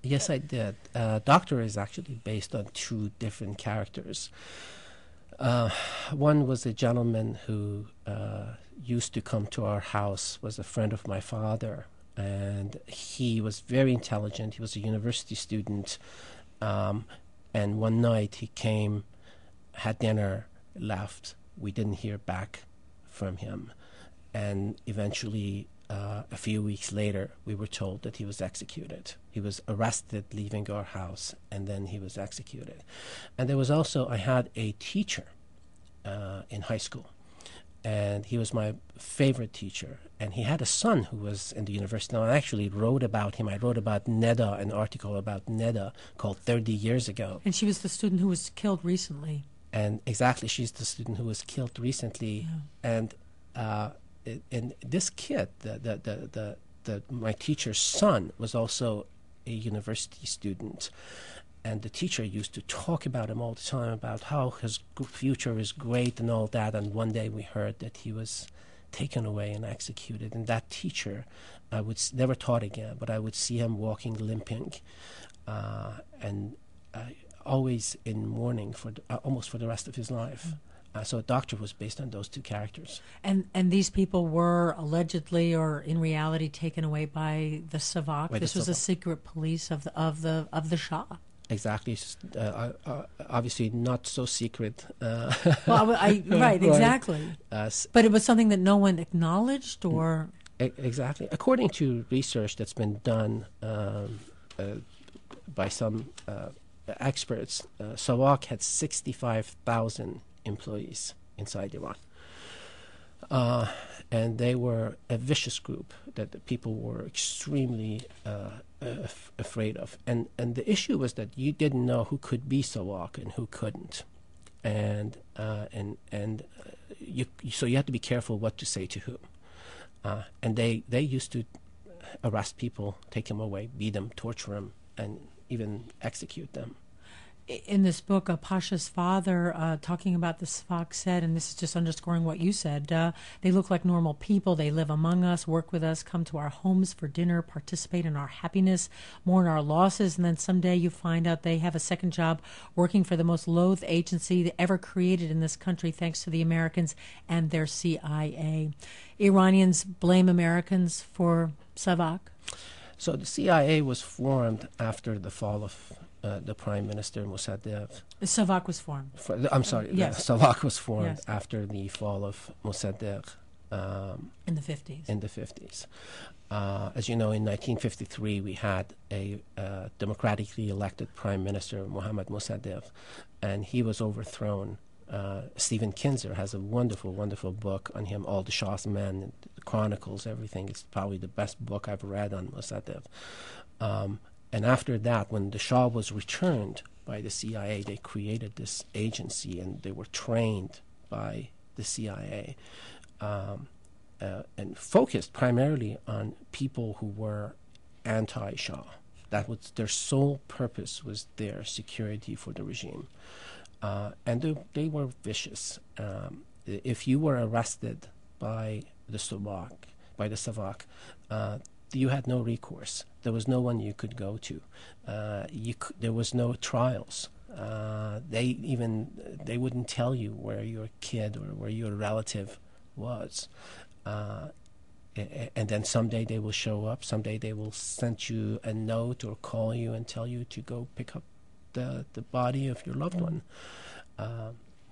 Yes, I did. Doctor is actually based on two different characters. One was a gentleman who used to come to our house, was a friend of my father, and he was very intelligent. He was a university student, and one night he came, had dinner, left. We didn't hear back from him, and eventually a few weeks later we were told that he was executed. He was arrested leaving our house, and then he was executed. And there was also, I had a teacher in high school, and he was my favorite teacher, and he had a son who was in the university. Now, I actually wrote about him. I wrote about Neda, an article about Neda called 30 Years Ago. And she was the student who was killed recently. And exactly, she's the student who was killed recently. Yeah. And this kid, my teacher's son, was also a university student. And the teacher used to talk about him all the time, about how his future is great and all that. And one day we heard that he was taken away and executed. And that teacher, I would never taught again, but I would see him walking, limping, and always in mourning for almost for the rest of his life. So Doctor was based on those two characters. And these people were allegedly or in reality taken away by the Savak. This was a secret police of the Shah. Exactly. Obviously not so secret. Right, exactly. But it was something that no one acknowledged, or? Exactly. According to research that's been done by some experts, Savak had 65,000 employees inside Iran. And they were a vicious group that the people were extremely afraid of. And the issue was that you didn't know who could be Savak and who couldn't. So you had to be careful what to say to whom. And they used to arrest people, take them away, beat them, torture them, and even execute them. In this book, Pasha's father, talking about the Savak, said, and this is just underscoring what you said, they look like normal people. They live among us, work with us, come to our homes for dinner, participate in our happiness, mourn our losses, and then someday you find out they have a second job working for the most loathed agency ever created in this country, thanks to the Americans and their CIA. Iranians blame Americans for Savak. So the CIA was formed after the fall of the Prime Minister Mossadegh. Savak was formed. Yes. Savak was formed after the fall of Mossadegh. In the 50s. In the 50s. As you know, in 1953, we had a democratically elected Prime Minister, Mohammad Mossadegh, and he was overthrown. Stephen Kinzer has a wonderful, wonderful book on him, All the Shah's Men, the chronicles, everything. It's probably the best book I've read on Mossadegh. And after that, when the Shah was returned by the CIA, they created this agency, and they were trained by the CIA and focused primarily on people who were anti-Shah. That was their sole purpose, was their security for the regime. And they were vicious. If you were arrested by the Savak, you had no recourse. There was no one you could go to. There was no trials. They wouldn't tell you where your kid or where your relative was. And then someday they will show up. Someday they will send you a note or call you and tell you to go pick up the body of your loved one.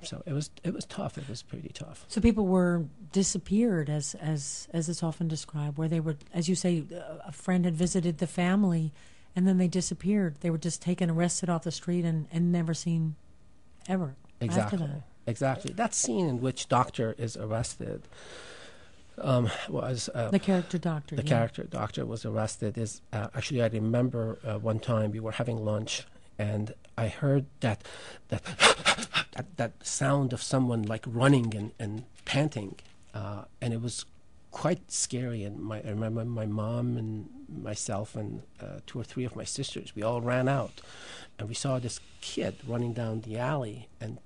So it was tough. It was pretty tough. So people were disappeared, as it's often described, where they were, as you say, a friend had visited the family, and then they disappeared. They were just taken, arrested off the street, and never seen ever after that. Exactly. That scene in which Doctor is arrested was the character Doctor. The character Doctor was arrested. Actually, I remember one time we were having lunch, and I heard that sound of someone like running and panting, and it was quite scary. And I remember my mom and myself and 2 or 3 of my sisters, we all ran out, and we saw this kid running down the alley and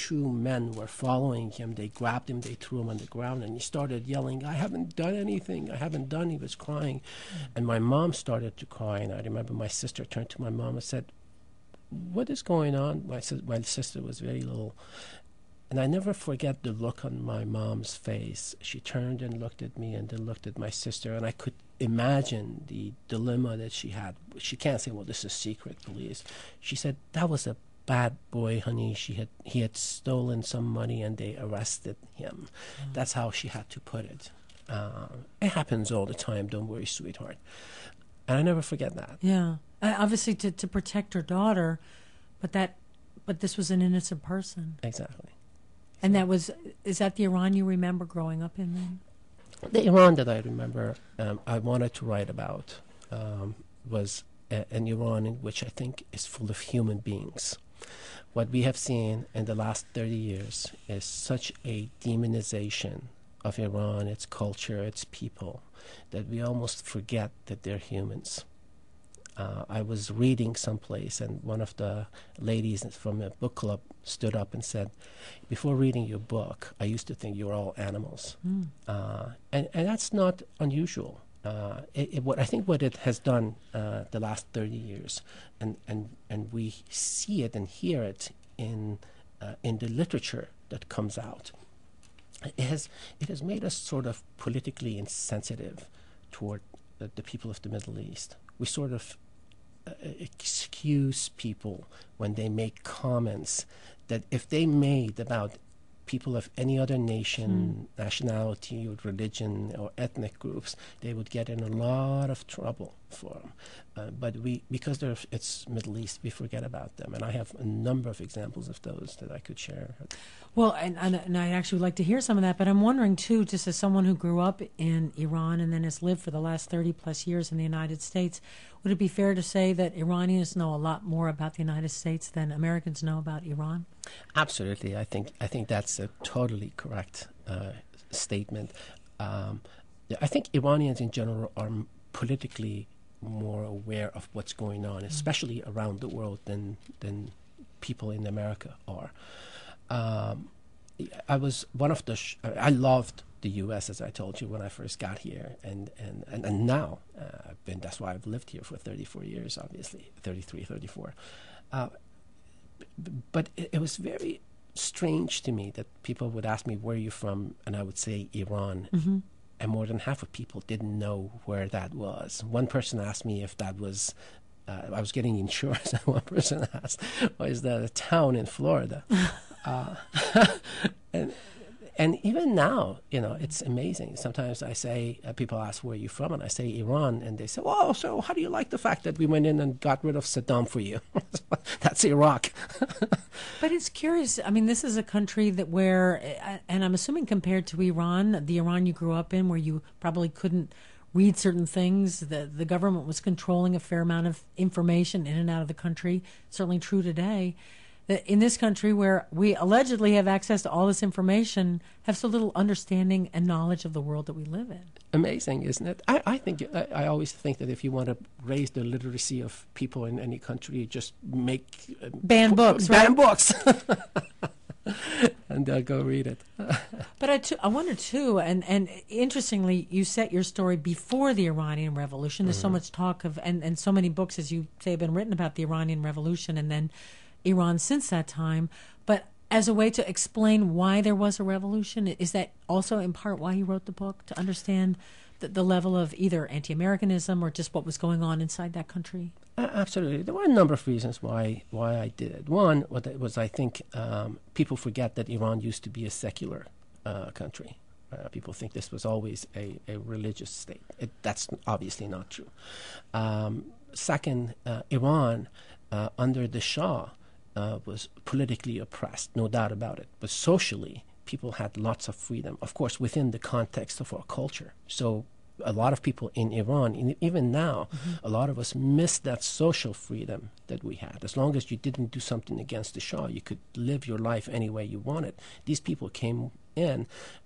two men were following him. They grabbed him, they threw him on the ground, and he started yelling, "I haven't done anything, I haven't done." He was crying. And my mom started to cry, and I remember my sister turned to my mom and said, "What is going on?" My sister was very little. And I never forget the look on my mom's face. She turned and looked at me and then looked at my sister, and I could imagine the dilemma that she had. She can't say, "Well, this is secret police." She said, "That was a bad boy, honey. He had stolen some money and they arrested him." That's how she had to put it. It happens all the time. Don't worry, sweetheart. And I never forget that. Yeah. Obviously to protect her daughter, but this was an innocent person. Exactly. And is that the Iran you remember growing up in then? The Iran that I remember I wanted to write about was an Iran in which I think is full of human beings. What we have seen in the last 30 years is such a demonization of Iran, its culture, its people, that we almost forget that they're humans. I was reading someplace, and one of the ladies from a book club stood up and said, "Before reading your book, I used to think you were all animals." And that's not unusual. I think what it has done the last 30 years, and we see it and hear it in the literature that comes out, it has made us sort of politically insensitive toward the people of the Middle East. We sort of excuse people when they make comments that if they made about people of any other nation, nationality, or religion, or ethnic groups, they would get in a lot of trouble for them. But because it's Middle East, we forget about them. And I have a number of examples of those that I could share. Well, and I'd actually like to hear some of that, but I'm wondering, too, just as someone who grew up in Iran and then has lived for the last 30-plus years in the United States, would it be fair to say that Iranians know a lot more about the United States than Americans know about Iran? Absolutely. I think that's a totally correct statement. I think Iranians in general are politically more aware of what's going on, especially around the world, than people in America are. I was one of the. I loved the U.S., as I told you, when I first got here, and now I've been. That's why I've lived here for 34 years, obviously 33, 34. But it was very strange to me that people would ask me, "Where are you from?" and I would say Iran. Mm-hmm. And more than half of people didn't know where that was. One person asked me if that was, I was getting insurance, and one person asked, "Well, is that a town in Florida?" And even now, it's amazing. Sometimes I say, people ask, "Where are you from?" and I say Iran, and they say, "Oh, so how do you like the fact that we went in and got rid of Saddam for you?" That's Iraq. But it's curious. I mean, this is a country where, and I'm assuming compared to Iran, the Iran you grew up in, where you probably couldn't read certain things, the government was controlling a fair amount of information in and out of the country. Certainly true today. That in this country, where we allegedly have access to all this information, have so little understanding and knowledge of the world that we live in. Amazing, isn't it? I always think that if you want to raise the literacy of people in any country, just make ban books, ban right? books, and they'll go read it. But I wonder too, and interestingly, you set your story before the Iranian Revolution. There's so much talk of and so many books, as you say, have been written about the Iranian Revolution, and then Iran since that time, but as a way to explain why there was a revolution, is that also in part why you wrote the book, to understand the level of either anti-Americanism or just what was going on inside that country? Absolutely. There were a number of reasons why I did it. One was I think people forget that Iran used to be a secular country. People think this was always a religious state. That's obviously not true. Second, Iran, under the Shah, was politically oppressed, no doubt about it. But socially, people had lots of freedom, of course, within the context of our culture. So a lot of people in Iran, even now, a lot of us miss that social freedom that we had. As long as you didn't do something against the Shah, you could live your life any way you wanted. These people came in